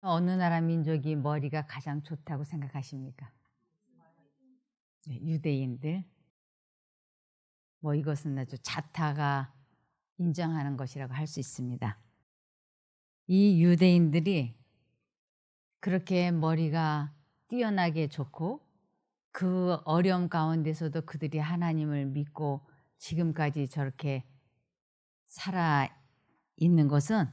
어느 나라 민족이 머리가 가장 좋다고 생각하십니까? 네, 유대인들. 이것은 아주 자타가 인정하는 것이라고 할 수 있습니다. 이 유대인들이 그렇게 머리가 뛰어나게 좋고 그 어려움 가운데서도 그들이 하나님을 믿고 지금까지 저렇게 살아 있는 것은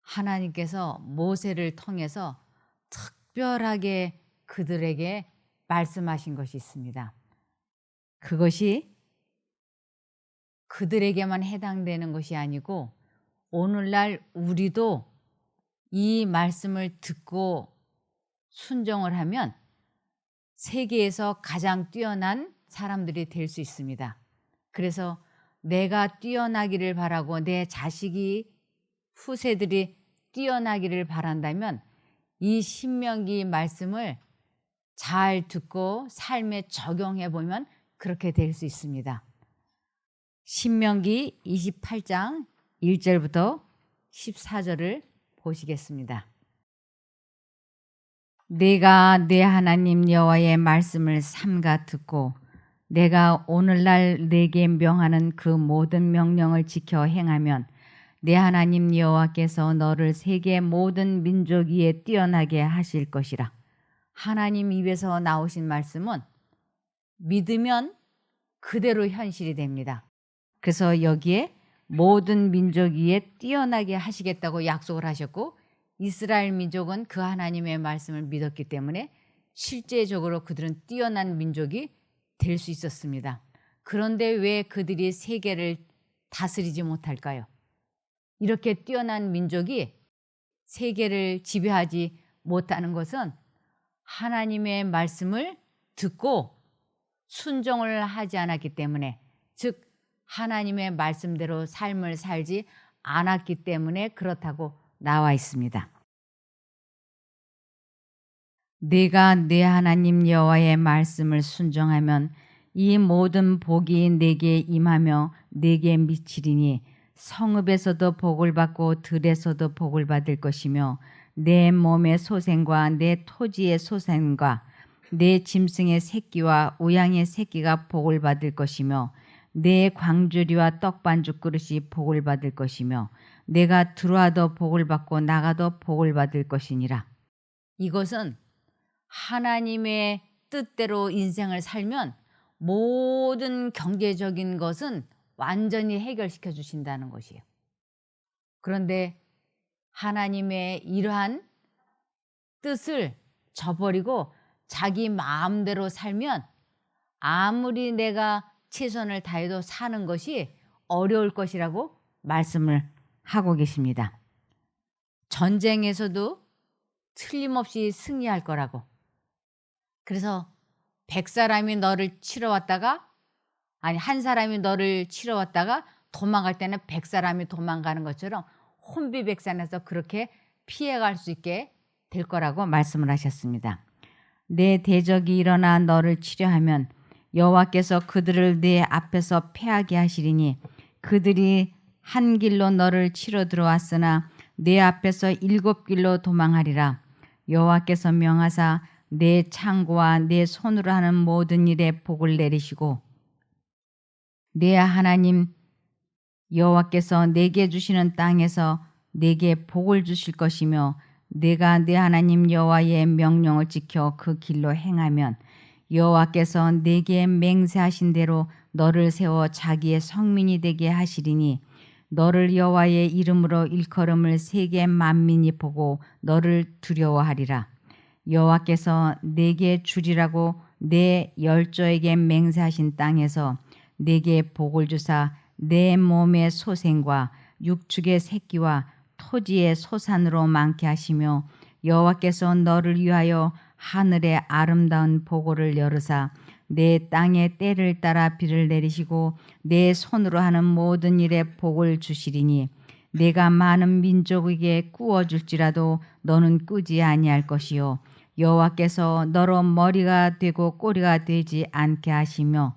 하나님께서 모세를 통해서 특별하게 그들에게 말씀하신 것이 있습니다. 그것이 그들에게만 해당되는 것이 아니고 오늘날 우리도 이 말씀을 듣고 순종을 하면 세계에서 가장 뛰어난 사람들이 될 수 있습니다. 그래서 내가 뛰어나기를 바라고 내 자식이 후세들이 뛰어나기를 바란다면 이 신명기 말씀을 잘 듣고 삶에 적용해 보면 그렇게 될 수 있습니다. 신명기 28장 1절부터 14절을 보시겠습니다. 내가 내 하나님 여호와의 말씀을 삼가 듣고 내가 오늘날 내게 명하는 그 모든 명령을 지켜 행하면 내 하나님 여호와께서 너를 세계 모든 민족 위에 뛰어나게 하실 것이라. 하나님 입에서 나오신 말씀은 믿으면 그대로 현실이 됩니다. 그래서 여기에 모든 민족 위에 뛰어나게 하시겠다고 약속을 하셨고 이스라엘 민족은 그 하나님의 말씀을 믿었기 때문에 실제적으로 그들은 뛰어난 민족이 될 수 있었습니다. 그런데 왜 그들이 세계를 다스리지 못할까요? 이렇게 뛰어난 민족이 세계를 지배하지 못하는 것은 하나님의 말씀을 듣고 순종을 하지 않았기 때문에, 즉 하나님의 말씀대로 삶을 살지 않았기 때문에 그렇다고 나와 있습니다. 내가 내 하나님 여호와의 말씀을 순종하면 이 모든 복이 내게 임하며 내게 미치리니 성읍에서도 복을 받고 들에서도 복을 받을 것이며 내 몸의 소생과 내 토지의 소생과 내 짐승의 새끼와 우양의 새끼가 복을 받을 것이며 내 광주리와 떡반죽 그릇이 복을 받을 것이며 내가 들어와도 복을 받고 나가도 복을 받을 것이니라. 이것은 하나님의 뜻대로 인생을 살면 모든 경제적인 것은 완전히 해결시켜 주신다는 것이에요. 그런데 하나님의 이러한 뜻을 저버리고 자기 마음대로 살면 아무리 내가 최선을 다해도 사는 것이 어려울 것이라고 말씀을 하고 계십니다. 전쟁에서도 틀림없이 승리할 거라고. 그래서 100사람이 너를 치러 왔다가 한 사람이 너를 치러 왔다가 도망갈 때는 100사람이 도망가는 것처럼 혼비백산에서 그렇게 피해갈 수 있게 될 거라고 말씀을 하셨습니다. 내 대적이 일어나 너를 치려하면 여호와께서 그들을 내 앞에서 패하게 하시리니 그들이 한 길로 너를 치러 들어왔으나 내 앞에서 7길로 도망하리라. 여호와께서 명하사 내 창고와 내 손으로 하는 모든 일에 복을 내리시고 내 하나님 여호와께서 내게 주시는 땅에서 내게 복을 주실 것이며 내가 내 하나님 여호와의 명령을 지켜 그 길로 행하면 여호와께서 내게 맹세하신 대로 너를 세워 자기의 성민이 되게 하시리니 너를 여호와의 이름으로 일컬음을 세계 만민이 보고 너를 두려워하리라. 여호와께서 내게 주리라고 내 열조에게 맹세하신 땅에서 내게 복을 주사 내 몸의 소생과 육축의 새끼와 토지의 소산으로 많게 하시며 여호와께서 너를 위하여 하늘의 아름다운 보고를 열으사 내 땅의 때를 따라 비를 내리시고 내 손으로 하는 모든 일에 복을 주시리니 내가 많은 민족에게 꾸어줄지라도 너는 꾸지 아니할 것이요 여호와께서 너로 머리가 되고 꼬리가 되지 않게 하시며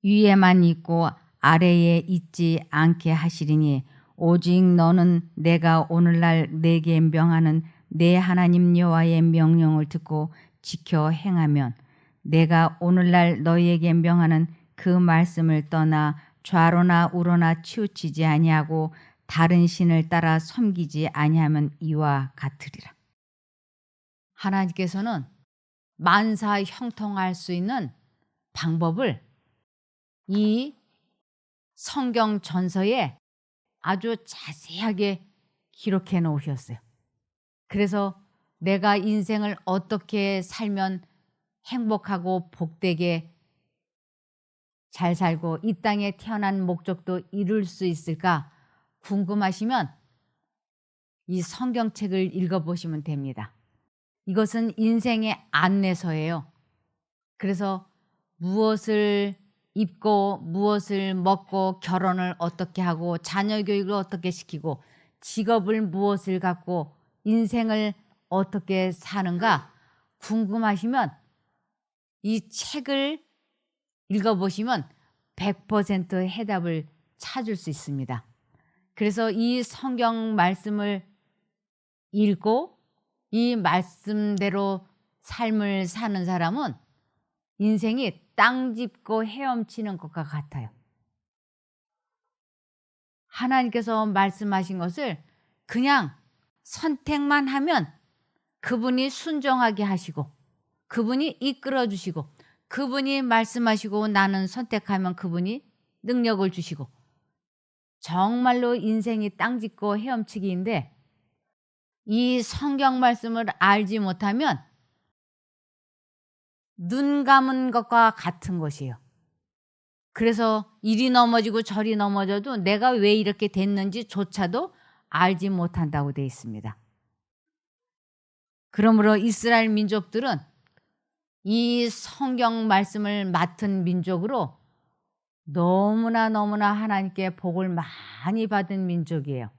위에만 있고 아래에 있지 않게 하시리니 오직 너는 내가 오늘날 내게 명하는 내 하나님 여호와의 명령을 듣고 지켜 행하면 내가 오늘날 너희에게 명하는 그 말씀을 떠나 좌로나 우로나 치우치지 아니하고 다른 신을 따라 섬기지 아니하면 이와 같으리라. 하나님께서는 만사 형통할 수 있는 방법을 이 성경 전서에 아주 자세하게 기록해 놓으셨어요. 그래서 내가 인생을 어떻게 살면 행복하고 복되게 잘 살고 이 땅에 태어난 목적도 이룰 수 있을까 궁금하시면 이 성경책을 읽어보시면 됩니다. 이것은 인생의 안내서예요. 그래서 무엇을 입고 무엇을 먹고 결혼을 어떻게 하고 자녀 교육을 어떻게 시키고 직업을 무엇을 갖고 인생을 어떻게 사는가 궁금하시면 이 책을 읽어보시면 100% 해답을 찾을 수 있습니다. 그래서 이 성경 말씀을 읽고 이 말씀대로 삶을 사는 사람은 인생이 땅 짚고 헤엄치는 것과 같아요. 하나님께서 말씀하신 것을 그냥 선택만 하면 그분이 순종하게 하시고 그분이 이끌어 주시고 그분이 말씀하시고 나는 선택하면 그분이 능력을 주시고 정말로 인생이 땅 짚고 헤엄치기인데 이 성경 말씀을 알지 못하면 눈 감은 것과 같은 것이에요. 그래서 이리 넘어지고 저리 넘어져도 내가 왜 이렇게 됐는지조차도 알지 못한다고 되어 있습니다. 그러므로 이스라엘 민족들은 이 성경 말씀을 맡은 민족으로 너무나 하나님께 복을 많이 받은 민족이에요.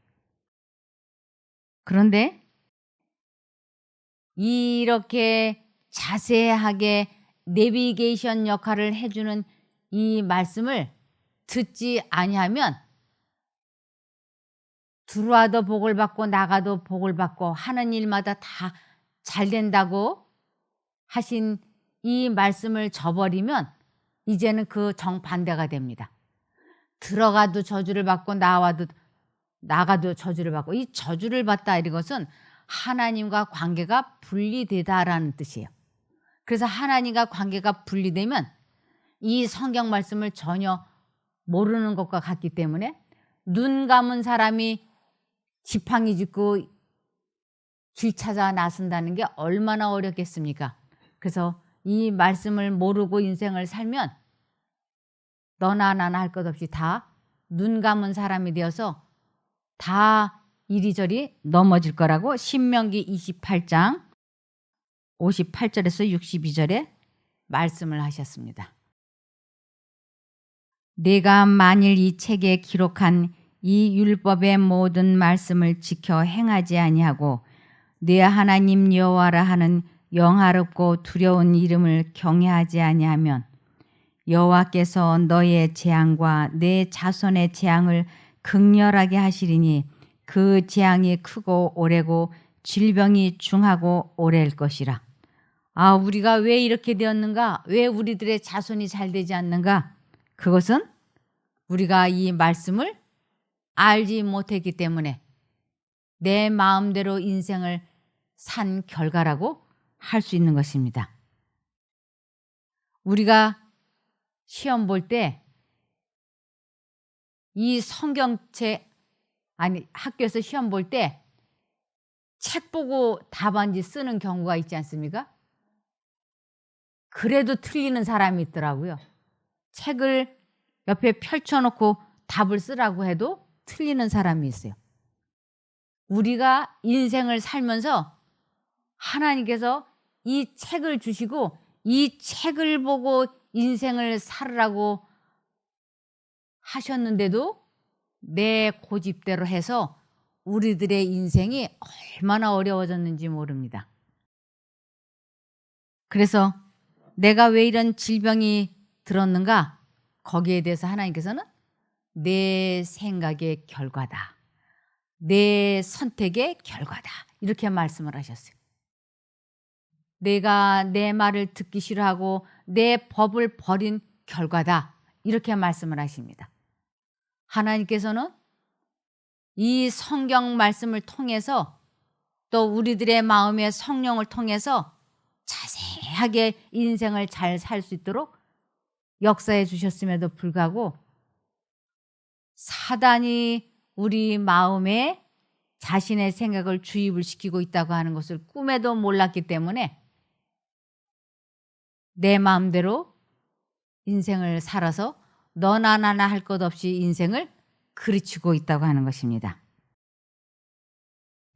그런데 이렇게 자세하게 내비게이션 역할을 해주는 이 말씀을 듣지 아니하면 들어와도 복을 받고 나가도 복을 받고 하는 일마다 다 잘 된다고 하신 이 말씀을 저버리면 이제는 그 정반대가 됩니다. 들어가도 저주를 받고 나가도 저주를 받고 이 저주를 받다 이것은 하나님과 관계가 분리되다라는 뜻이에요. 그래서 하나님과 관계가 분리되면 이 성경 말씀을 전혀 모르는 것과 같기 때문에 눈 감은 사람이 지팡이 짚고 길 찾아 나선다는 게 얼마나 어렵겠습니까? 그래서 이 말씀을 모르고 인생을 살면 너나 나나 할 것 없이 다 눈 감은 사람이 되어서 다 이리저리 넘어질 거라고 신명기 28장 58절에서 62절에 말씀을 하셨습니다. 내가 만일 이 책에 기록한 이 율법의 모든 말씀을 지켜 행하지 아니하고 내 하나님 여호와라 하는 영화롭고 두려운 이름을 경외하지 아니하면 여호와께서 너의 재앙과 내 자손의 재앙을 극렬하게 하시리니 그 재앙이 크고 오래고 질병이 중하고 오래일 것이라. 아, 우리가 왜 이렇게 되었는가? 왜 우리들의 자손이 잘 되지 않는가? 그것은 우리가 이 말씀을 알지 못했기 때문에 내 마음대로 인생을 산 결과라고 할 수 있는 것입니다. 우리가 시험 볼 때 이 성경책 학교에서 시험 볼 때 책 보고 답안지 쓰는 경우가 있지 않습니까? 그래도 틀리는 사람이 있더라고요. 책을 옆에 펼쳐놓고 답을 쓰라고 해도 틀리는 사람이 있어요. 우리가 인생을 살면서 하나님께서 이 책을 주시고 이 책을 보고 인생을 살으라고 하셨는데도 내 고집대로 해서 우리들의 인생이 얼마나 어려워졌는지 모릅니다. 그래서 내가 왜 이런 질병이 들었는가? 거기에 대해서 하나님께서는 내 생각의 결과다 내 선택의 결과다. 이렇게 말씀을 하셨어요. 내가 내 말을 듣기 싫어하고 내 법을 버린 결과다. 이렇게 말씀을 하십니다. 하나님께서는 이 성경 말씀을 통해서 또 우리들의 마음의 성령을 통해서 자세하게 인생을 잘 살 수 있도록 역사해 주셨음에도 불구하고 사단이 우리 마음에 자신의 생각을 주입을 시키고 있다고 하는 것을 꿈에도 몰랐기 때문에 내 마음대로 인생을 살아서 너나 나나 할 것 없이 인생을 그르치고 있다고 하는 것입니다.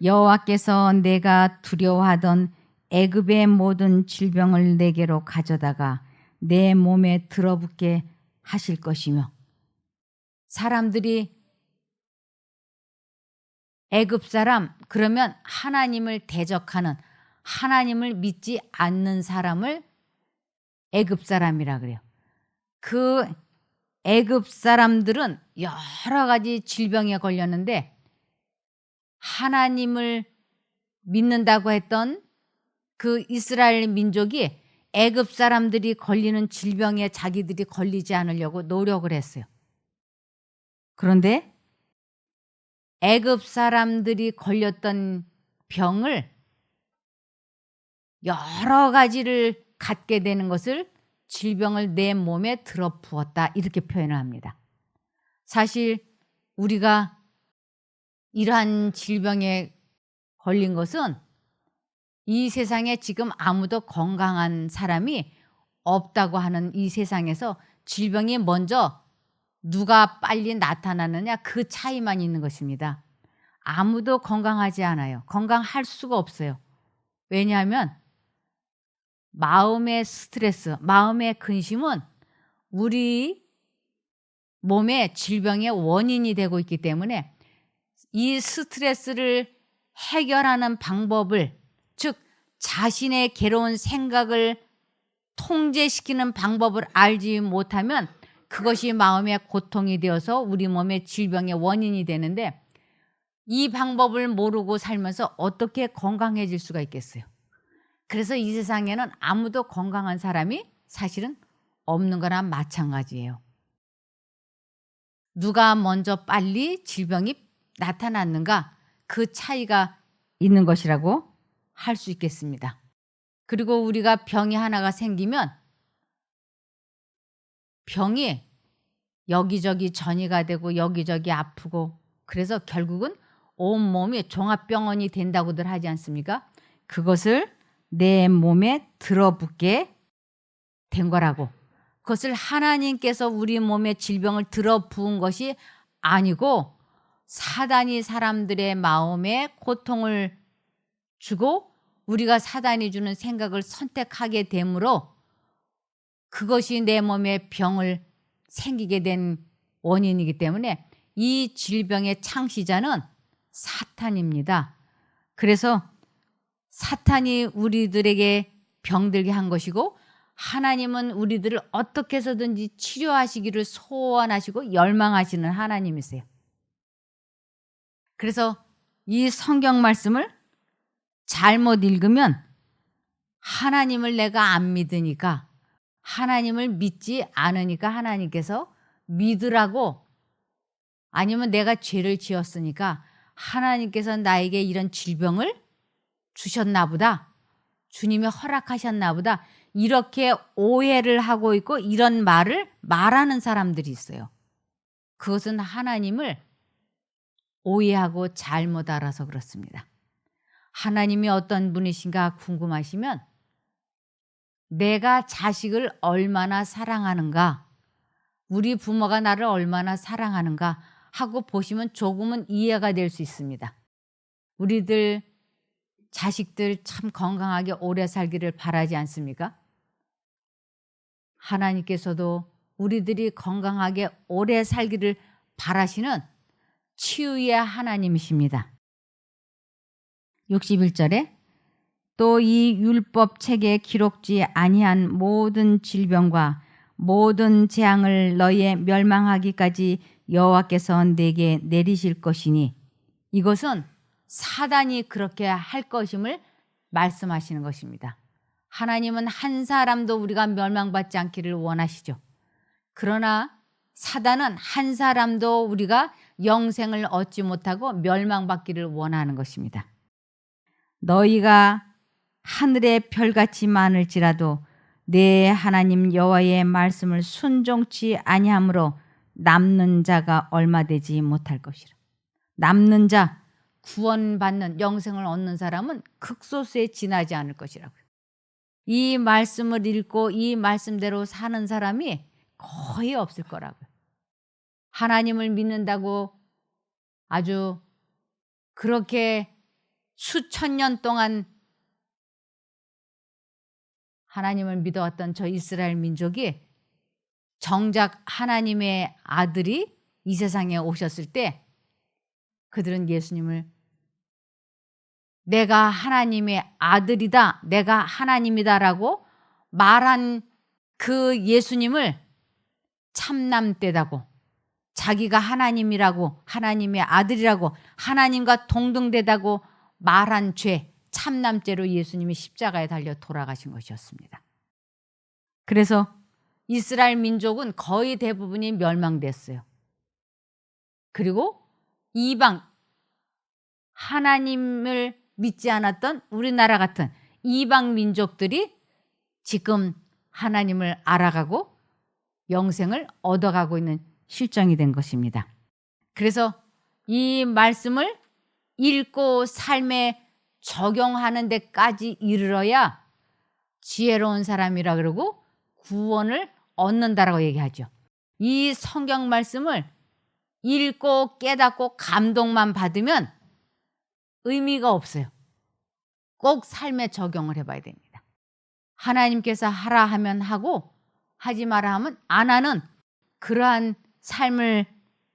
여호와께서 내가 두려워하던 애굽의 모든 질병을 내게로 가져다가 내 몸에 들어붙게 하실 것이며, 사람들이 애굽 사람 그러면 하나님을 대적하는, 하나님을 믿지 않는 사람을 애굽 사람이라 그래요. 그 애굽 사람들은 여러 가지 질병에 걸렸는데 하나님을 믿는다고 했던 그 이스라엘 민족이 애굽 사람들이 걸리는 질병에 자기들이 걸리지 않으려고 노력을 했어요. 그런데 애굽 사람들이 걸렸던 병을 여러 가지를 갖게 되는 것을 질병을 내 몸에 들어부었다, 이렇게 표현을 합니다. 사실 우리가 이러한 질병에 걸린 것은 이 세상에 지금 아무도 건강한 사람이 없다고 하는 이 세상에서 질병이 먼저 누가 빨리 나타나느냐, 그 차이만 있는 것입니다. 아무도 건강하지 않아요. 건강할 수가 없어요. 왜냐하면 마음의 스트레스, 마음의 근심은 우리 몸의 질병의 원인이 되고 있기 때문에 이 스트레스를 해결하는 방법을, 즉 자신의 괴로운 생각을 통제시키는 방법을 알지 못하면 그것이 마음의 고통이 되어서 우리 몸의 질병의 원인이 되는데, 이 방법을 모르고 살면서 어떻게 건강해질 수가 있겠어요? 그래서 이 세상에는 아무도 건강한 사람이 사실은 없는 거나 마찬가지예요. 누가 먼저 빨리 질병이 나타났는가, 그 차이가 있는 것이라고 할 수 있겠습니다. 그리고 우리가 병이 하나가 생기면 병이 여기저기 전이가 되고 여기저기 아프고, 그래서 결국은 온몸이 종합병원이 된다고들 하지 않습니까? 그것을 내 몸에 들어붙게 된 거라고. 그것을 하나님께서 우리 몸에 질병을 들어부은 것이 아니고 사단이 사람들의 마음에 고통을 주고 우리가 사단이 주는 생각을 선택하게 되므로 그것이 내 몸에 병을 생기게 된 원인이기 때문에 이 질병의 창시자는 사탄입니다. 그래서 사탄이 우리들에게 병들게 한 것이고, 하나님은 우리들을 어떻게 해서든지 치료하시기를 소원하시고 열망하시는 하나님이세요. 그래서 이 성경 말씀을 잘못 읽으면 하나님을 내가 안 믿으니까, 하나님을 믿지 않으니까 하나님께서 믿으라고, 아니면 내가 죄를 지었으니까 하나님께서 나에게 이런 질병을 주셨나 보다, 주님이 허락하셨나 보다, 이렇게 오해를 하고 있고 이런 말을 말하는 사람들이 있어요. 그것은 하나님을 오해하고 잘못 알아서 그렇습니다. 하나님이 어떤 분이신가 궁금하시면 내가 자식을 얼마나 사랑하는가, 우리 부모가 나를 얼마나 사랑하는가 하고 보시면 조금은 이해가 될 수 있습니다. 우리들 자식들 참 건강하게 오래 살기를 바라지 않습니까? 하나님께서도 우리들이 건강하게 오래 살기를 바라시는 치유의 하나님이십니다. 61절에 또 이 율법책에 기록지 아니한 모든 질병과 모든 재앙을 너희의 멸망하기까지 여호와께서 내게 내리실 것이니 이것은 사단이 그렇게 할 것임을 말씀하시는 것입니다. 하나님은 한 사람도 우리가 멸망받지 않기를 원하시죠. 그러나 사단은 한 사람도 우리가 영생을 얻지 못하고 멸망받기를 원하는 것입니다. 너희가 하늘의 별같이 많을지라도 내 하나님 여호와의 말씀을 순종치 아니하므로 남는 자가 얼마 되지 못할 것이라. 남는 자, 구원받는 영생을 얻는 사람은 극소수에 지나지 않을 것이라고요. 이 말씀을 읽고 이 말씀대로 사는 사람이 거의 없을 거라고요. 하나님을 믿는다고 아주 그렇게 수천 년 동안 하나님을 믿어왔던 저 이스라엘 민족이 정작 하나님의 아들이 이 세상에 오셨을 때 그들은 예수님을 내가 하나님의 아들이다, 내가 하나님이다라고 말한 그 예수님을 참남되다고, 자기가 하나님이라고, 하나님의 아들이라고, 하나님과 동등되다고 말한 죄, 참남죄로 예수님이 십자가에 달려 돌아가신 것이었습니다. 그래서 이스라엘 민족은 거의 대부분이 멸망됐어요. 그리고 이방, 하나님을 믿지 않았던 우리나라 같은 이방 민족들이 지금 하나님을 알아가고 영생을 얻어가고 있는 실정이 된 것입니다. 그래서 이 말씀을 읽고 삶에 적용하는 데까지 이르러야 지혜로운 사람이라 그러고 구원을 얻는다라고 얘기하죠. 이 성경 말씀을 읽고 깨닫고 감동만 받으면 의미가 없어요. 꼭 삶에 적용을 해봐야 됩니다. 하나님께서 하라 하면 하고 하지 마라 하면 안 하는 그러한 삶을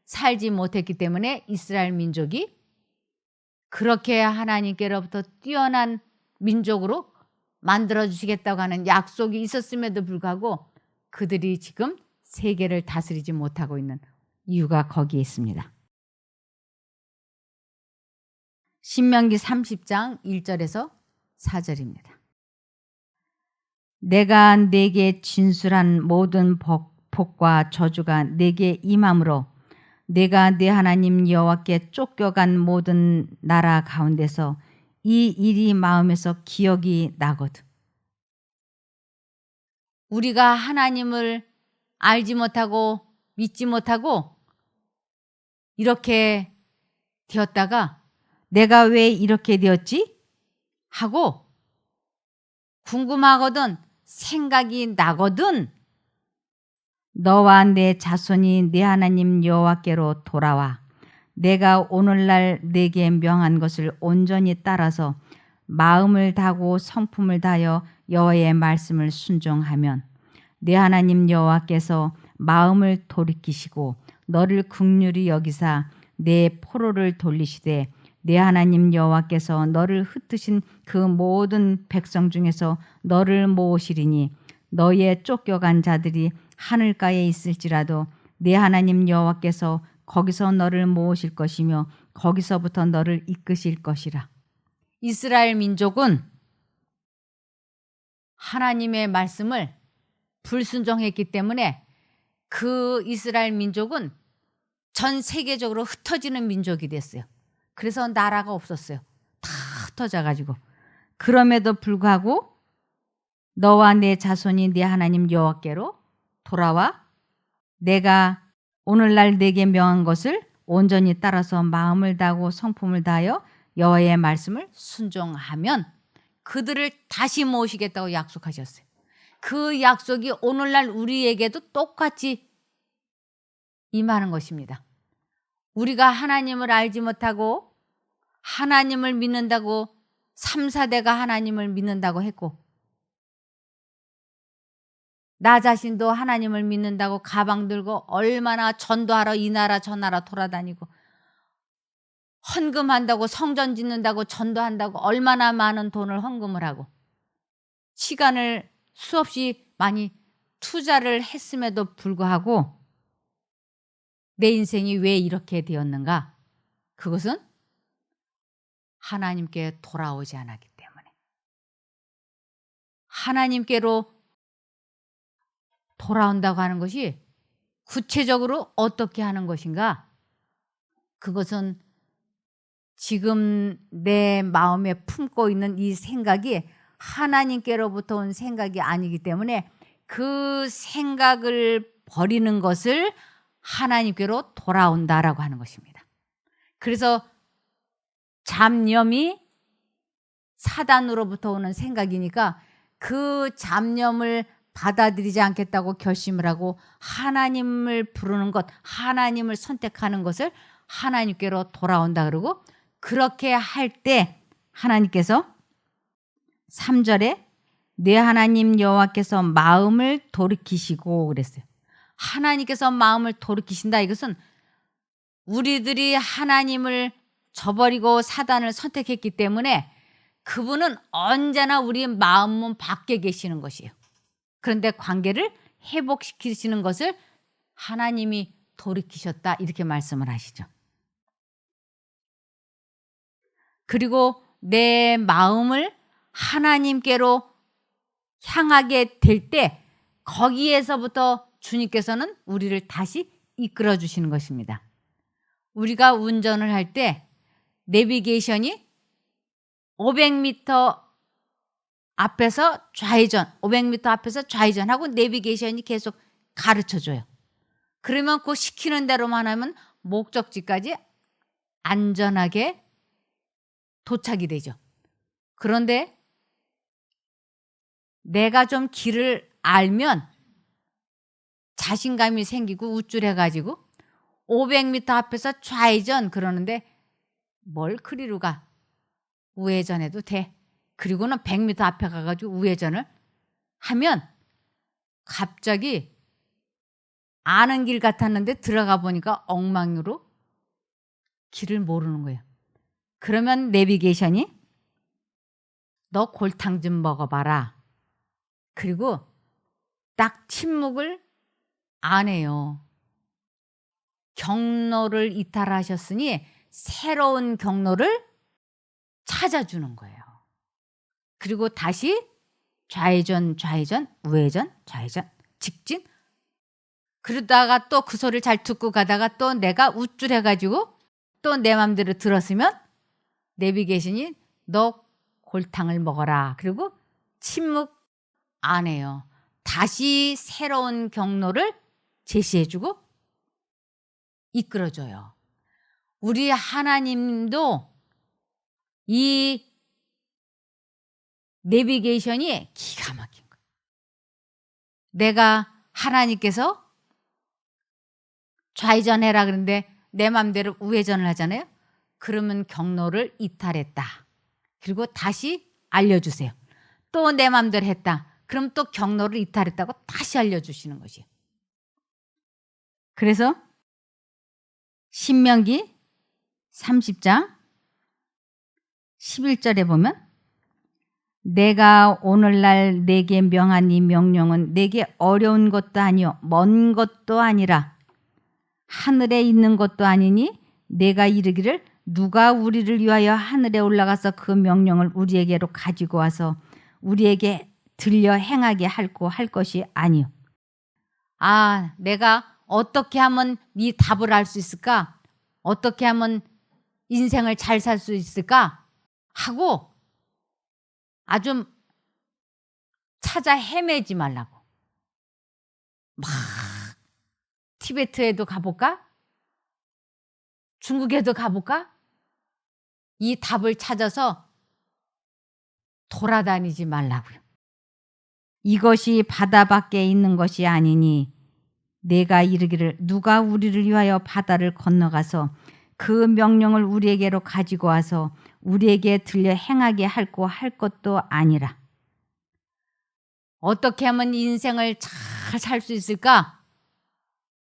살지 못했기 때문에 이스라엘 민족이 그렇게 하나님께로부터 뛰어난 민족으로 만들어주시겠다고 하는 약속이 있었음에도 불구하고 그들이 지금 세계를 다스리지 못하고 있는 이유가 거기에 있습니다. 신명기 30장 1절에서 4절입니다. 내가 네게 진술한 모든 복과 저주가 네게 임함으로 내가 네 하나님 여호와께 쫓겨간 모든 나라 가운데서 이 일이 마음에서 기억이 나거든. 우리가 하나님을 알지 못하고 믿지 못하고 이렇게 되었다가 내가 왜 이렇게 되었지? 하고 궁금하거든, 생각이 나거든. 너와 내 자손이 내 하나님 여호와께로 돌아와 내가 오늘날 네게 명한 것을 온전히 따라서 마음을 다하고 성품을 다하여 여호와의 말씀을 순종하면 내 하나님 여호와께서 마음을 돌이키시고 너를 긍휼히 여기사 내 포로를 돌리시되 내 하나님 여호와께서 너를 흩으신 그 모든 백성 중에서 너를 모으시리니 너의 쫓겨간 자들이 하늘가에 있을지라도 내 하나님 여호와께서 거기서 너를 모으실 것이며 거기서부터 너를 이끄실 것이라. 이스라엘 민족은 하나님의 말씀을 불순종했기 때문에 그 이스라엘 민족은 전 세계적으로 흩어지는 민족이 됐어요. 그래서 나라가 없었어요. 다 흩어져 가지고. 그럼에도 불구하고 너와 내 자손이 내 하나님 여호와께로 돌아와 내가 오늘날 네게 명한 것을 온전히 따라서 마음을 다하고 성품을 다하여 여호와의 말씀을 순종하면 그들을 다시 모으시겠다고 약속하셨어요. 그 약속이 오늘날 우리에게도 똑같이 임하는 것입니다. 우리가 하나님을 알지 못하고 하나님을 믿는다고 3, 4대가 하나님을 믿는다고 했고 나 자신도 하나님을 믿는다고 가방 들고 얼마나 전도하러 이 나라 저 나라 돌아다니고 헌금한다고 성전 짓는다고 전도한다고 얼마나 많은 돈을 헌금을 하고 시간을 수없이 많이 투자를 했음에도 불구하고 내 인생이 왜 이렇게 되었는가? 그것은 하나님께 돌아오지 않았기 때문에. 하나님께로 돌아온다고 하는 것이 구체적으로 어떻게 하는 것인가? 그것은 지금 내 마음에 품고 있는 이 생각이 하나님께로부터 온 생각이 아니기 때문에 그 생각을 버리는 것을 하나님께로 돌아온다라고 하는 것입니다. 그래서 잡념이 사단으로부터 오는 생각이니까 그 잡념을 받아들이지 않겠다고 결심을 하고 하나님을 부르는 것, 하나님을 선택하는 것을 하나님께로 돌아온다 그러고, 그렇게 할 때 하나님께서 3절에 내 하나님 여호와께서 마음을 돌이키시고 그랬어요. 하나님께서 마음을 돌이키신다. 이것은 우리들이 하나님을 저버리고 사단을 선택했기 때문에 그분은 언제나 우리 마음은 밖에 계시는 것이에요. 그런데 관계를 회복시키시는 것을 하나님이 돌이키셨다, 이렇게 말씀을 하시죠. 그리고 내 마음을 하나님께로 향하게 될 때 거기에서부터 주님께서는 우리를 다시 이끌어 주시는 것입니다. 우리가 운전을 할 때 내비게이션이 500m 앞에서 좌회전, 500m 앞에서 좌회전하고 내비게이션이 계속 가르쳐줘요. 그러면 그 시키는 대로만 하면 목적지까지 안전하게 도착이 되죠. 그런데 내가 좀 길을 알면 자신감이 생기고 우쭐해가지고 500m 앞에서 좌회전 그러는데 뭘 그리로 가? 우회전해도 돼. 그리고는 100m 앞에 가가지고 우회전을 하면 갑자기 아는 길 같았는데 들어가 보니까 엉망으로 길을 모르는 거예요. 그러면 내비게이션이 너 골탕 좀 먹어봐라. 그리고 딱 침묵을 안 해요. 경로를 이탈하셨으니 새로운 경로를 찾아주는 거예요. 그리고 다시 좌회전, 좌회전, 우회전, 좌회전, 직진. 그러다가 또 그 소리를 잘 듣고 가다가 또 내가 우쭐해가지고 또 내 맘대로 들었으면 내비게이션이 너 골탕을 먹어라. 그리고 침묵 안 해요. 다시 새로운 경로를 제시해주고 이끌어줘요. 우리 하나님도 이 내비게이션이 기가 막힌 거예요. 내가 하나님께서 좌회전해라 그러는데 내 맘대로 우회전을 하잖아요. 그러면 경로를 이탈했다. 그리고 다시 알려주세요. 또 내 맘대로 했다. 그럼 또 경로를 이탈했다고 다시 알려주시는 것이에요. 그래서 신명기 30장 11절에 보면 내가 오늘날 내게 명한 이 명령은 내게 어려운 것도 아니요 먼 것도 아니라 하늘에 있는 것도 아니니 내가 이르기를 누가 우리를 위하여 하늘에 올라가서 그 명령을 우리에게로 가지고 와서 우리에게 들려 행하게 할고 할 것이 아니요. 아, 내가 어떻게 하면 네 답을 알 수 있을까? 어떻게 하면 인생을 잘 살 수 있을까? 하고 아주 찾아 헤매지 말라고. 막 티베트에도 가볼까? 중국에도 가볼까? 이 답을 찾아서 돌아다니지 말라고요. 이것이 바다 밖에 있는 것이 아니니 내가 이르기를 누가 우리를 위하여 바다를 건너가서 그 명령을 우리에게로 가지고 와서 우리에게 들려 행하게 할고 할 것도 아니라. 어떻게 하면 인생을 잘 살 수 있을까?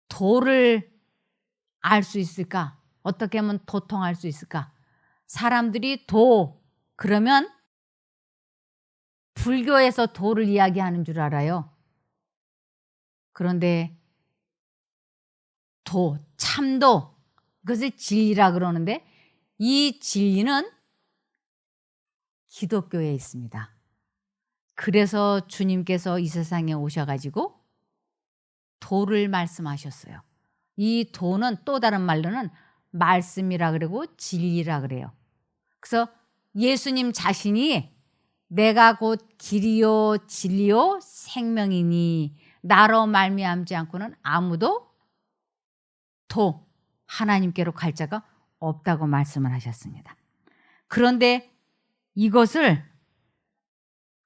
도를 알 수 있을까? 어떻게 하면 도통할 수 있을까? 사람들이 도 그러면 불교에서 도를 이야기하는 줄 알아요. 그런데 도, 참도, 그것을 진리라 그러는데 이 진리는 기독교에 있습니다. 그래서 주님께서 이 세상에 오셔가지고 도를 말씀하셨어요. 이 도는 또 다른 말로는 말씀이라 그러고 진리라 그래요. 그래서 예수님 자신이 내가 곧 길이요 진리요 생명이니 나로 말미암지 않고는 아무도 도 하나님께로 갈 자가 없다고 말씀을 하셨습니다. 그런데 이것을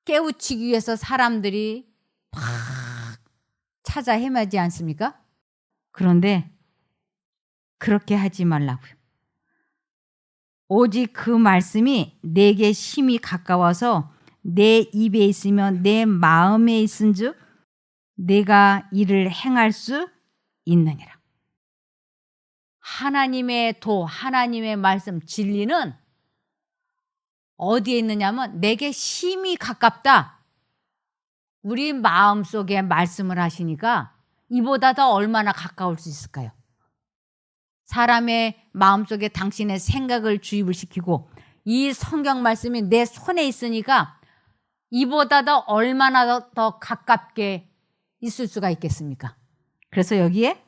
깨우치기 위해서 사람들이 막 찾아 헤매지 않습니까? 그런데 그렇게 하지 말라고요. 오직 그 말씀이 내게 심히 가까워서 내 입에 있으며 내 마음에 있은즉 내가 이를 행할 수 있느니라. 하나님의 도, 하나님의 말씀, 진리는 어디에 있느냐면 내게 심히 가깝다. 우리 마음속에 말씀을 하시니까 이보다 더 얼마나 가까울 수 있을까요? 사람의 마음속에 당신의 생각을 주입을 시키고 이 성경 말씀이 내 손에 있으니까 이보다 더 얼마나 더 가깝게 있을 수가 있겠습니까? 그래서 여기에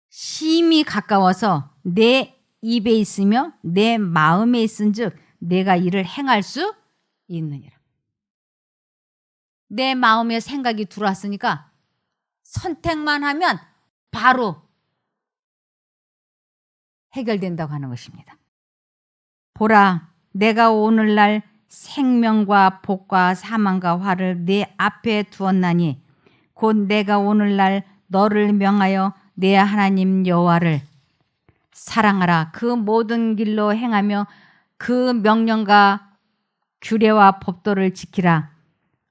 심히 가까워서 내 입에 있으며 내 마음에 있은즉 내가 이를 행할 수 있느니라. 내 마음에 생각이 들어왔으니까 선택만 하면 바로 해결된다고 하는 것입니다. 보라, 내가 오늘날 생명과 복과 사망과 화를 내 앞에 두었나니 곧 내가 오늘날 너를 명하여 내 하나님 여호와를 사랑하라. 그 모든 길로 행하며 그 명령과 규례와 법도를 지키라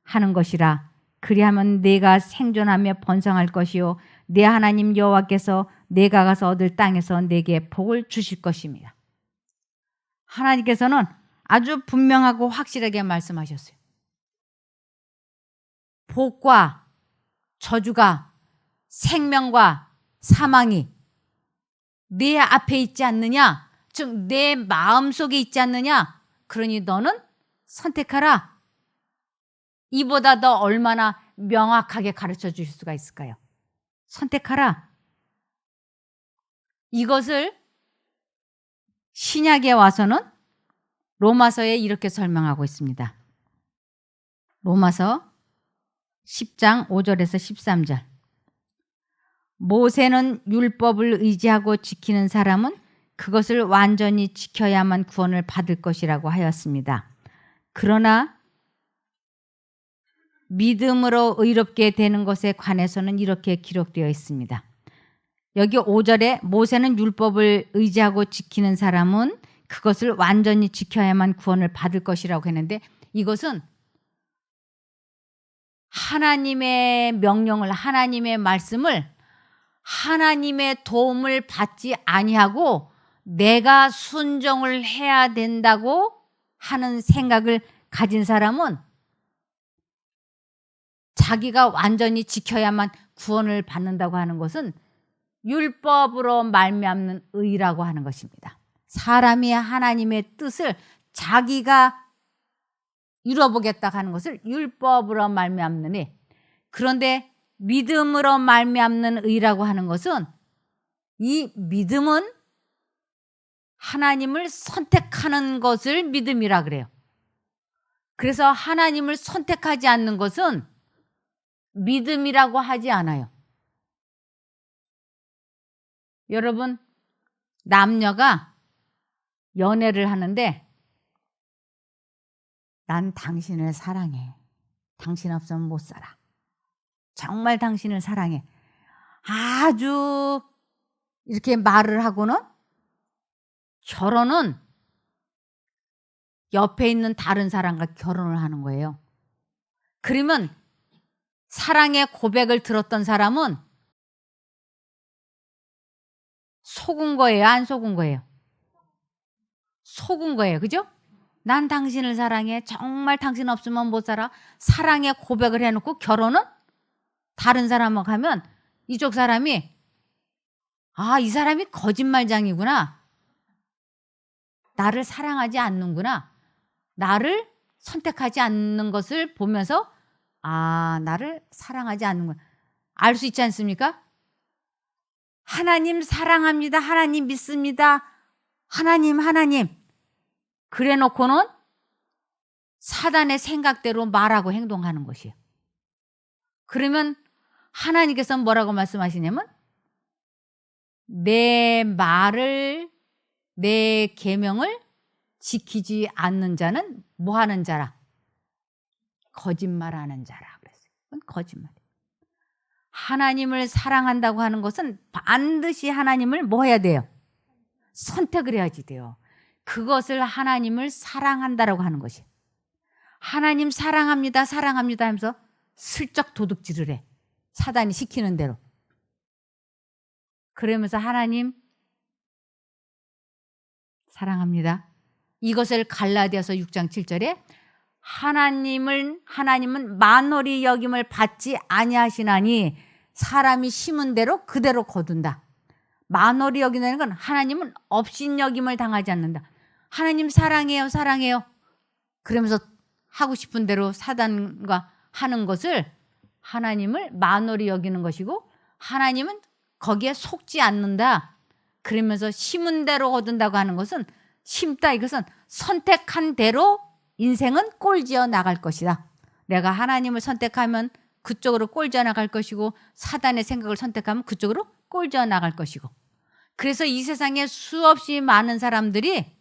하는 것이라. 그리하면 내가 생존하며 번성할 것이요 내 하나님 여호와께서 내가 가서 얻을 땅에서 내게 복을 주실 것입니다. 하나님께서는 아주 분명하고 확실하게 말씀하셨어요. 복과 저주가 생명과 사망이 내 앞에 있지 않느냐? 즉 내 마음속에 있지 않느냐? 그러니 너는 선택하라. 이보다 더 얼마나 명확하게 가르쳐 주실 수가 있을까요? 선택하라. 이것을 신약에 와서는 로마서에 이렇게 설명하고 있습니다. 로마서 10장 5절에서 13절. 모세는 율법을 의지하고 지키는 사람은 그것을 완전히 지켜야만 구원을 받을 것이라고 하였습니다. 그러나 믿음으로 의롭게 되는 것에 관해서는 이렇게 기록되어 있습니다. 여기 5절에 모세는 율법을 의지하고 지키는 사람은 그것을 완전히 지켜야만 구원을 받을 것이라고 했는데 이것은 하나님의 명령을 하나님의 말씀을 하나님의 도움을 받지 아니하고 내가 순종을 해야 된다고 하는 생각을 가진 사람은 자기가 완전히 지켜야만 구원을 받는다고 하는 것은 율법으로 말미암는 의라고 하는 것입니다. 사람이 하나님의 뜻을 자기가 이뤄보겠다 하는 것을 율법으로 말미암는 의. 그런데 믿음으로 말미암는 의라고 하는 것은 이 믿음은 하나님을 선택하는 것을 믿음이라 그래요. 그래서 하나님을 선택하지 않는 것은 믿음이라고 하지 않아요. 여러분, 남녀가 연애를 하는데 난 당신을 사랑해. 당신 없으면 못 살아. 정말 당신을 사랑해. 아주 이렇게 말을 하고는 결혼은 옆에 있는 다른 사람과 결혼을 하는 거예요. 그러면 사랑의 고백을 들었던 사람은 속은 거예요? 안 속은 거예요? 속은 거예요. 그죠? 난 당신을 사랑해. 정말 당신 없으면 못 살아. 사랑의 고백을 해놓고 결혼은 다른 사람하고 하면 이쪽 사람이 이 사람이 거짓말장이구나. 나를 사랑하지 않는구나. 나를 선택하지 않는 것을 보면서 아, 나를 사랑하지 않는구나. 알 수 있지 않습니까? 하나님 사랑합니다. 하나님 믿습니다. 하나님. 그래 놓고는 사단의 생각대로 말하고 행동하는 것이에요. 그러면 하나님께서 뭐라고 말씀하시냐면 내 말을 내 계명을 지키지 않는 자는 뭐 하는 자라? 거짓말하는 자라 그랬어요. 그건 거짓말이에요. 하나님을 사랑한다고 하는 것은 반드시 하나님을 뭐 해야 돼요? 선택을 해야지 돼요. 그것을 하나님을 사랑한다라고 하는 것이. 하나님 사랑합니다 하면서 슬쩍 도둑질을 해. 사단이 시키는 대로. 그러면서 하나님 사랑합니다. 이것을 갈라디아서 6장 7절에 하나님은 만홀히 여김을 받지 아니하시나니 사람이 심은 대로 그대로 거둔다. 만홀히 여긴다는 건 하나님은 업신여김을 당하지 않는다. 하나님 사랑해요. 그러면서 하고 싶은 대로 사단과 하는 것을 하나님을 만홀히 여기는 것이고 하나님은 거기에 속지 않는다. 그러면서 심은 대로 거둔다고 하는 것은 심다. 이것은 선택한 대로 인생은 꼴지어 나갈 것이다. 내가 하나님을 선택하면 그쪽으로 꼴지어 나갈 것이고 사단의 생각을 선택하면 그쪽으로 꼴지어 나갈 것이고 그래서 이 세상에 수없이 많은 사람들이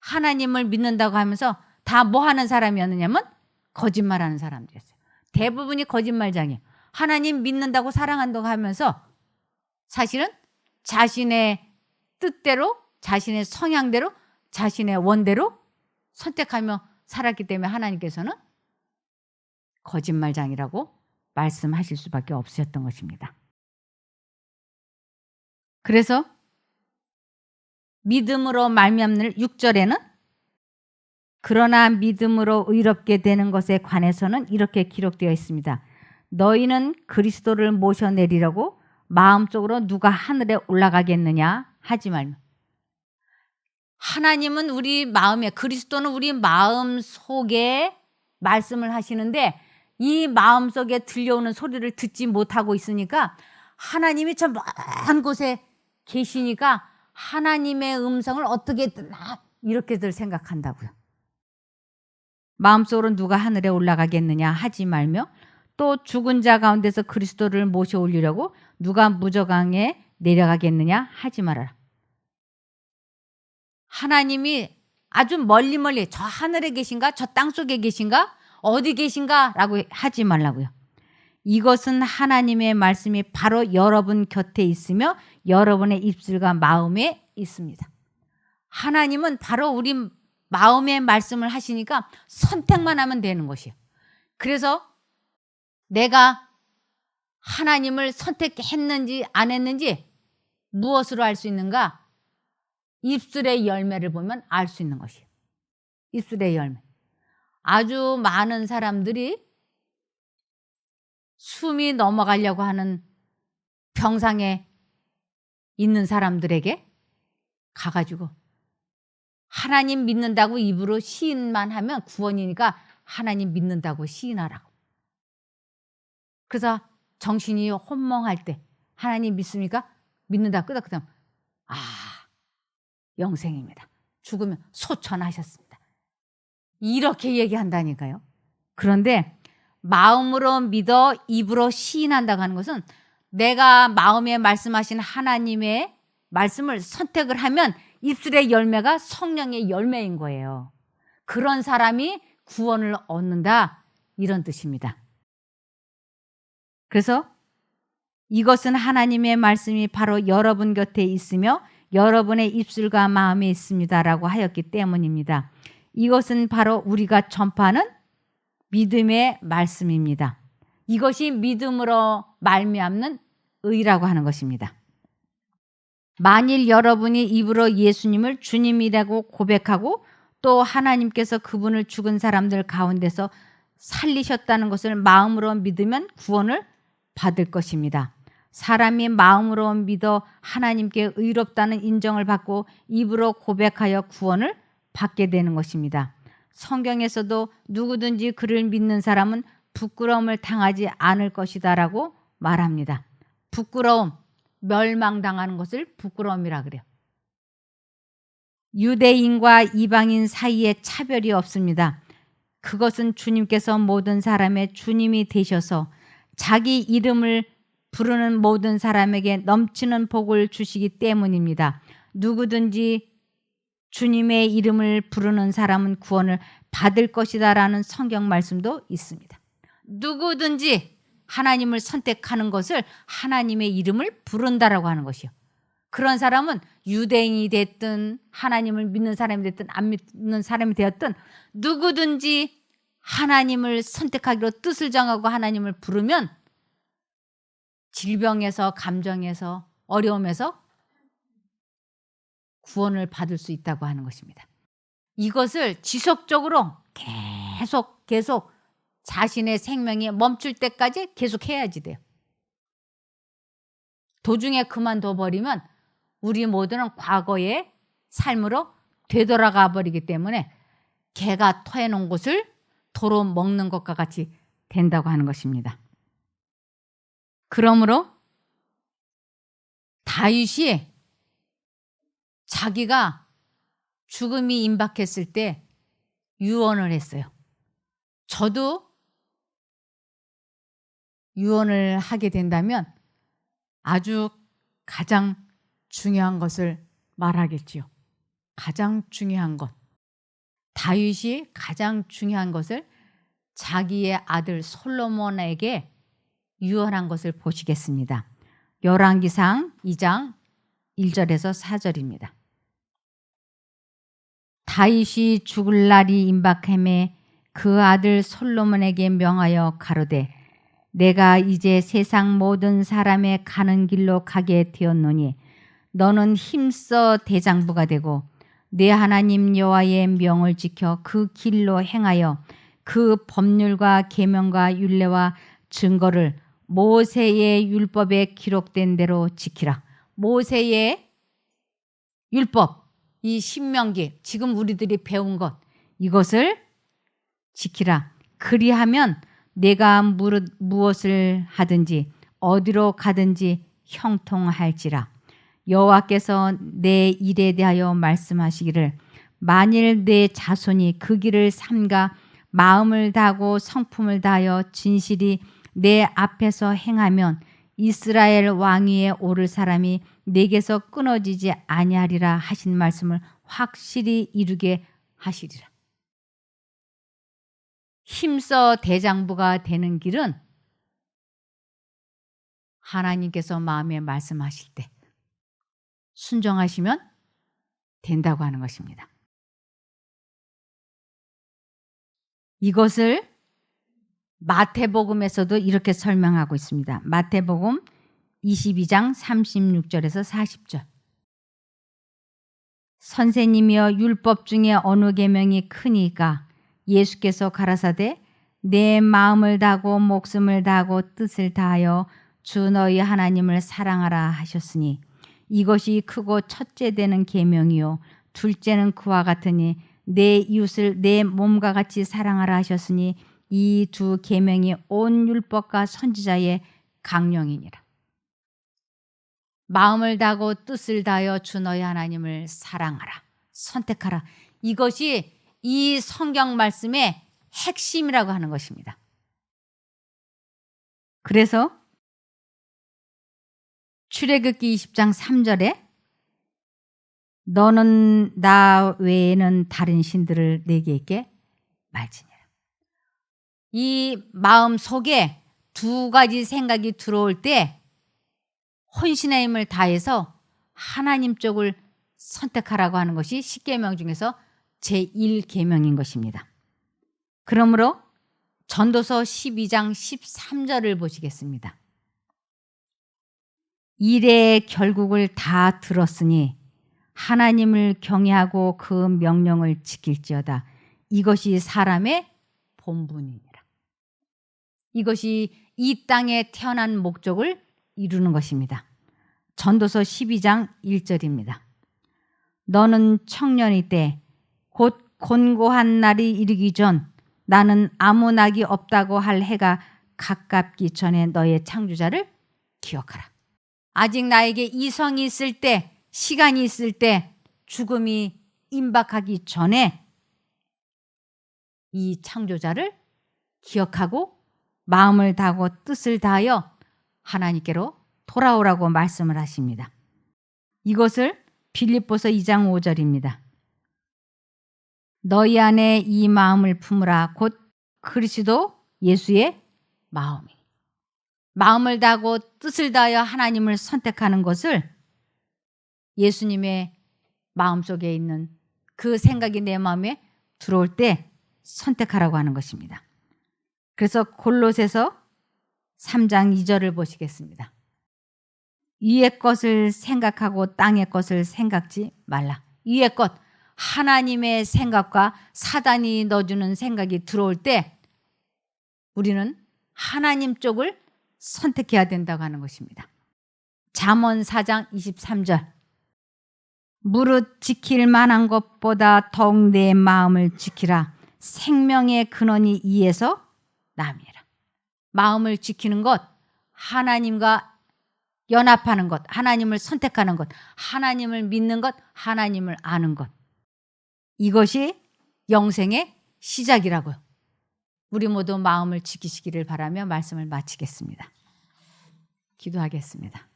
하나님을 믿는다고 하면서 다 뭐 하는 사람이었느냐면 거짓말하는 사람들이었어요. 대부분이 거짓말장이에요. 하나님 믿는다고 사랑한다고 하면서 사실은 자신의 뜻대로 자신의 성향대로 자신의 원대로 선택하며 살았기 때문에 하나님께서는 거짓말장이라고 말씀하실 수밖에 없으셨던 것입니다. 그래서 믿음으로 말미암는 6절에는 그러나 믿음으로 의롭게 되는 것에 관해서는 이렇게 기록되어 있습니다. 너희는 그리스도를 모셔내리려고 마음속으로 누가 하늘에 올라가겠느냐 하지 말며. 하나님은 우리 마음에 그리스도는 우리 마음 속에 말씀을 하시는데 이 마음 속에 들려오는 소리를 듣지 못하고 있으니까 하나님이 저 먼 곳에 계시니까 하나님의 음성을 어떻게 듣나 이렇게들 생각한다고요. 마음속으로 누가 하늘에 올라가겠느냐 하지 말며 또 죽은 자 가운데서 그리스도를 모셔 올리려고 누가 무저강에 내려가겠느냐 하지 말아라. 하나님이 아주 멀리 저 하늘에 계신가 저 땅속에 계신가 어디 계신가 라고 하지 말라고요. 이것은 하나님의 말씀이 바로 여러분 곁에 있으며 여러분의 입술과 마음에 있습니다. 하나님은 바로 우리 마음의 말씀을 하시니까 선택만 하면 되는 것이에요. 그래서 내가 하나님을 선택했는지 안 했는지 무엇으로 알 수 있는가? 입술의 열매를 보면 알 수 있는 것이에요. 입술의 열매. 아주 많은 사람들이 숨이 넘어가려고 하는 병상에 있는 사람들에게 가가지고 하나님 믿는다고 입으로 시인만 하면 구원이니까 하나님 믿는다고 시인하라고. 그래서 정신이 혼몽할 때 하나님 믿습니까? 믿는다 끄덕끄덕 영생입니다. 죽으면 소천하셨습니다. 이렇게 얘기한다니까요. 그런데 마음으로 믿어 입으로 시인한다고 하는 것은 내가 마음에 말씀하신 하나님의 말씀을 선택을 하면 입술의 열매가 성령의 열매인 거예요. 그런 사람이 구원을 얻는다 이런 뜻입니다. 그래서 이것은 하나님의 말씀이 바로 여러분 곁에 있으며 여러분의 입술과 마음에 있습니다라고 하였기 때문입니다. 이것은 바로 우리가 전파하는 믿음의 말씀입니다. 이것이 믿음으로 말미암는 의라고 하는 것입니다. 만일 여러분이 입으로 예수님을 주님이라고 고백하고 또 하나님께서 그분을 죽은 사람들 가운데서 살리셨다는 것을 마음으로 믿으면 구원을 받을 것입니다. 사람이 마음으로 믿어 하나님께 의롭다는 인정을 받고 입으로 고백하여 구원을 받게 되는 것입니다. 성경에서도 누구든지 그를 믿는 사람은 부끄러움을 당하지 않을 것이다라고 말합니다. 부끄러움, 멸망당하는 것을 부끄러움이라 그래요. 유대인과 이방인 사이에 차별이 없습니다. 그것은 주님께서 모든 사람의 주님이 되셔서 자기 이름을 부르는 모든 사람에게 넘치는 복을 주시기 때문입니다. 누구든지 주님의 이름을 부르는 사람은 구원을 받을 것이다라는 성경 말씀도 있습니다. 누구든지 하나님을 선택하는 것을 하나님의 이름을 부른다라고 하는 것이요. 그런 사람은 유대인이 됐든 하나님을 믿는 사람이 됐든 안 믿는 사람이 되었든 누구든지 하나님을 선택하기로 뜻을 정하고 하나님을 부르면 질병에서, 감정에서, 어려움에서 구원을 받을 수 있다고 하는 것입니다. 이것을 지속적으로 계속 자신의 생명이 멈출 때까지 계속 해야지 돼요. 도중에 그만둬 버리면 우리 모두는 과거의 삶으로 되돌아가 버리기 때문에 개가 토해놓은 것을 도로 먹는 것과 같이 된다고 하는 것입니다. 그러므로 다윗이 자기가 죽음이 임박했을 때 유언을 했어요. 저도 유언을 하게 된다면 아주 가장 중요한 것을 말하겠지요. 가장 중요한 것. 다윗이 가장 중요한 것을 자기의 아들 솔로몬에게 유언한 것을 보시겠습니다. 열왕기상 2장 1절에서 4절입니다. 다윗이 죽을 날이 임박함에 그 아들 솔로몬에게 명하여 가로되 내가 이제 세상 모든 사람의 가는 길로 가게 되었노니 너는 힘써 대장부가 되고 내 하나님 여호와의 명을 지켜 그 길로 행하여 그 법률과 계명과 율례와 증거를 모세의 율법에 기록된 대로 지키라. 모세의 율법, 이 신명기, 지금 우리들이 배운 것, 이것을 지키라. 그리하면 내가 무엇을 하든지 어디로 가든지 형통할지라. 여호와께서 내 일에 대하여 말씀하시기를 만일 내 자손이 그 길을 삼가 마음을 다하고 성품을 다하여 진실이 내 앞에서 행하면 이스라엘 왕위에 오를 사람이 내게서 끊어지지 아니하리라 하신 말씀을 확실히 이루게 하시리라. 힘써 대장부가 되는 길은 하나님께서 마음에 말씀하실 때 순종하시면 된다고 하는 것입니다. 이것을 마태복음에서도 이렇게 설명하고 있습니다. 마태복음 22장 36절에서 40절. 선생님이여 율법 중에 어느 계명이 크니까 예수께서 가라사대 내 마음을 다하고 목숨을 다하고 뜻을 다하여 주 너희 하나님을 사랑하라 하셨으니 이것이 크고 첫째 되는 계명이요 둘째는 그와 같으니 내 이웃을 내 몸과 같이 사랑하라 하셨으니 이 두 계명이 온 율법과 선지자의 강령이니라. 마음을 다하고 뜻을 다하여 주 너희 하나님을 사랑하라. 선택하라. 이것이 이 성경 말씀의 핵심이라고 하는 것입니다. 그래서 출애굽기 20장 3절에 너는 나 외에는 다른 신들을 내게 있게 말지니라. 이 마음 속에 두 가지 생각이 들어올 때 혼신의 힘을 다해서 하나님 쪽을 선택하라고 하는 것이 10계명 중에서 제1계명인 것입니다. 그러므로 전도서 12장 13절을 보시겠습니다. 일의 결국을 다 들었으니 하나님을 경외하고 그 명령을 지킬지어다. 이것이 사람의 본분이니라. 이것이 이 땅에 태어난 목적을 이루는 것입니다. 전도서 12장 1절입니다. 너는 청년이 때 곧 곤고한 날이 이르기 전 나는 아무 낙이 없다고 할 해가 가깝기 전에 너의 창조자를 기억하라. 아직 나에게 이성이 있을 때, 시간이 있을 때, 죽음이 임박하기 전에 이 창조자를 기억하고 마음을 다하고 뜻을 다하여 하나님께로 돌아오라고 말씀을 하십니다. 이것을 빌립보서 2장 5절입니다. 너희 안에 이 마음을 품으라. 곧 그리스도 예수의 마음이. 마음을 다하고 뜻을 다하여 하나님을 선택하는 것을 예수님의 마음속에 있는 그 생각이 내 마음에 들어올 때 선택하라고 하는 것입니다. 그래서 골로새서 3장 2절을 보시겠습니다. 위의 것을 생각하고 땅의 것을 생각지 말라. 위의 것, 하나님의 생각과 사단이 넣어주는 생각이 들어올 때 우리는 하나님 쪽을 선택해야 된다고 하는 것입니다. 잠언 4장 23절. 무릇 지킬 만한 것보다 더욱 내 마음을 지키라. 생명의 근원이 이에서 남이라. 마음을 지키는 것, 하나님과 연합하는 것, 하나님을 선택하는 것, 하나님을 믿는 것, 하나님을 아는 것. 이것이 영생의 시작이라고요. 우리 모두 마음을 지키시기를 바라며 말씀을 마치겠습니다. 기도하겠습니다.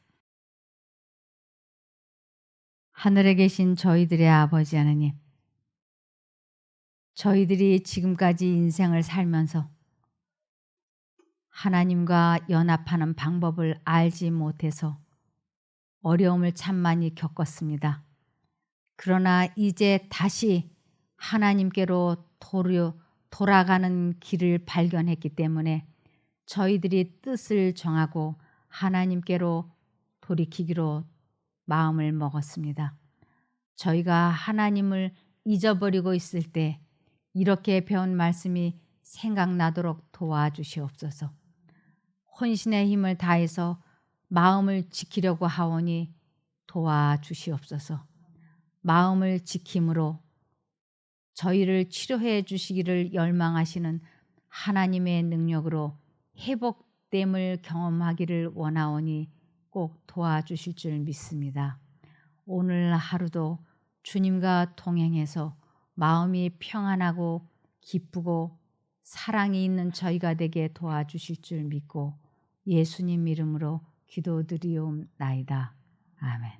하늘에 계신 저희들의 아버지 하나님, 저희들이 지금까지 인생을 살면서 하나님과 연합하는 방법을 알지 못해서 어려움을 참 많이 겪었습니다. 그러나 이제 다시 하나님께로 돌아가는 길을 발견했기 때문에 저희들이 뜻을 정하고 하나님께로 돌이키기로 마음을 먹었습니다. 저희가 하나님을 잊어버리고 있을 때 이렇게 배운 말씀이 생각나도록 도와주시옵소서. 혼신의 힘을 다해서 마음을 지키려고 하오니 도와주시옵소서. 마음을 지킴으로 저희를 치료해 주시기를 열망하시는 하나님의 능력으로 회복됨을 경험하기를 원하오니 꼭 도와주실 줄 믿습니다. 오늘 하루도 주님과 동행해서 마음이 평안하고 기쁘고 사랑이 있는 저희가 되게 도와주실 줄 믿고 예수님 이름으로 기도드리옵나이다. 아멘.